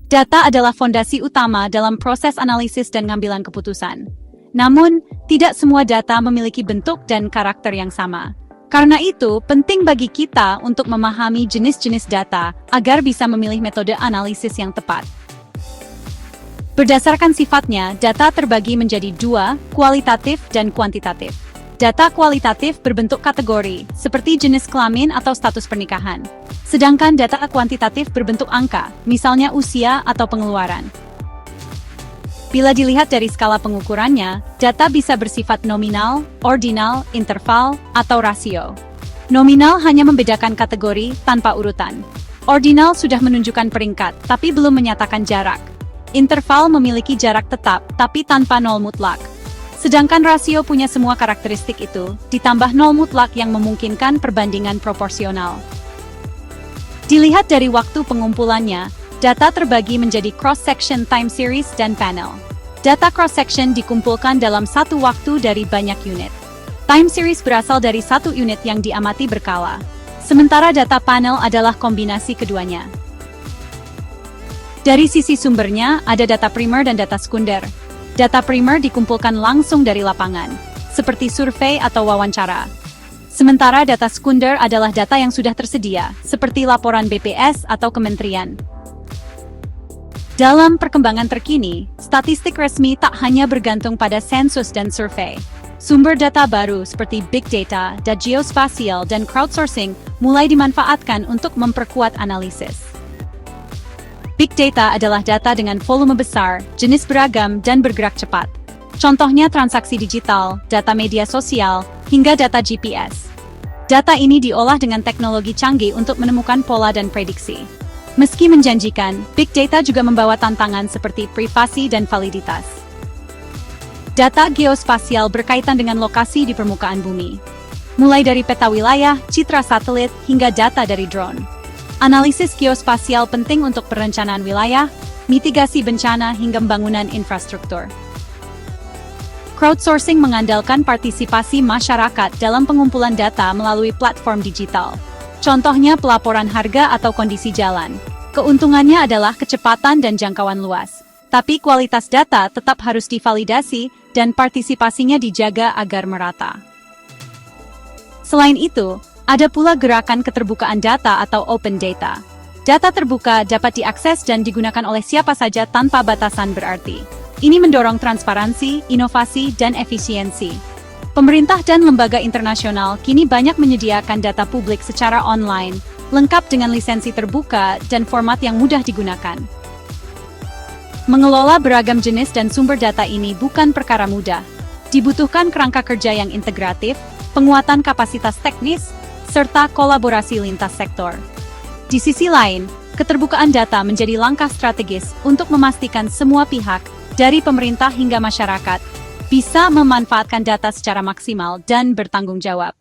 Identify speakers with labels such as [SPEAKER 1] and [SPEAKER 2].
[SPEAKER 1] Data adalah fondasi utama dalam proses analisis dan ngambilan keputusan. Namun, tidak semua data memiliki bentuk dan karakter yang sama. Karena itu, penting bagi kita untuk memahami jenis-jenis data agar bisa memilih metode analisis yang tepat. Berdasarkan sifatnya, data terbagi menjadi dua, kualitatif dan kuantitatif. Data kualitatif berbentuk kategori, seperti jenis kelamin atau status pernikahan. Sedangkan data kuantitatif berbentuk angka, misalnya usia atau pengeluaran. Bila dilihat dari skala pengukurannya, data bisa bersifat nominal, ordinal, interval, atau rasio. Nominal hanya membedakan kategori tanpa urutan. Ordinal sudah menunjukkan peringkat, tapi belum menyatakan jarak. Interval memiliki jarak tetap, tapi tanpa nol mutlak. Sedangkan rasio punya semua karakteristik itu, ditambah nol mutlak yang memungkinkan perbandingan proporsional. Dilihat dari waktu pengumpulannya, data terbagi menjadi cross-section, time series, dan panel. Data cross-section dikumpulkan dalam satu waktu dari banyak unit. Time series berasal dari satu unit yang diamati berkala. Sementara data panel adalah kombinasi keduanya. Dari sisi sumbernya, ada data primer dan data sekunder. Data primer dikumpulkan langsung dari lapangan, seperti survei atau wawancara. Sementara data sekunder adalah data yang sudah tersedia, seperti laporan BPS atau kementerian. Dalam perkembangan terkini, statistik resmi tak hanya bergantung pada sensus dan survei. Sumber data baru seperti big data, data geospasial, dan crowdsourcing mulai dimanfaatkan untuk memperkuat analisis. Big data adalah data dengan volume besar, jenis beragam, dan bergerak cepat. Contohnya transaksi digital, data media sosial, hingga data GPS. Data ini diolah dengan teknologi canggih untuk menemukan pola dan prediksi. Meski menjanjikan, big data juga membawa tantangan seperti privasi dan validitas. Data geospasial berkaitan dengan lokasi di permukaan bumi. Mulai dari peta wilayah, citra satelit, hingga data dari drone. Analisis geospasial penting untuk perencanaan wilayah, mitigasi bencana, hingga pembangunan infrastruktur. Crowdsourcing mengandalkan partisipasi masyarakat dalam pengumpulan data melalui platform digital. Contohnya pelaporan harga atau kondisi jalan. Keuntungannya adalah kecepatan dan jangkauan luas. Tapi kualitas data tetap harus divalidasi dan partisipasinya dijaga agar merata. Selain itu, ada pula gerakan keterbukaan data atau open data. Data terbuka dapat diakses dan digunakan oleh siapa saja tanpa batasan berarti. Ini mendorong transparansi, inovasi, dan efisiensi. Pemerintah dan lembaga internasional kini banyak menyediakan data publik secara online, lengkap dengan lisensi terbuka dan format yang mudah digunakan. Mengelola beragam jenis dan sumber data ini bukan perkara mudah. Dibutuhkan kerangka kerja yang integratif, penguatan kapasitas teknis, serta kolaborasi lintas sektor. Di sisi lain, keterbukaan data menjadi langkah strategis untuk memastikan semua pihak, dari pemerintah hingga masyarakat, bisa memanfaatkan data secara maksimal dan bertanggung jawab.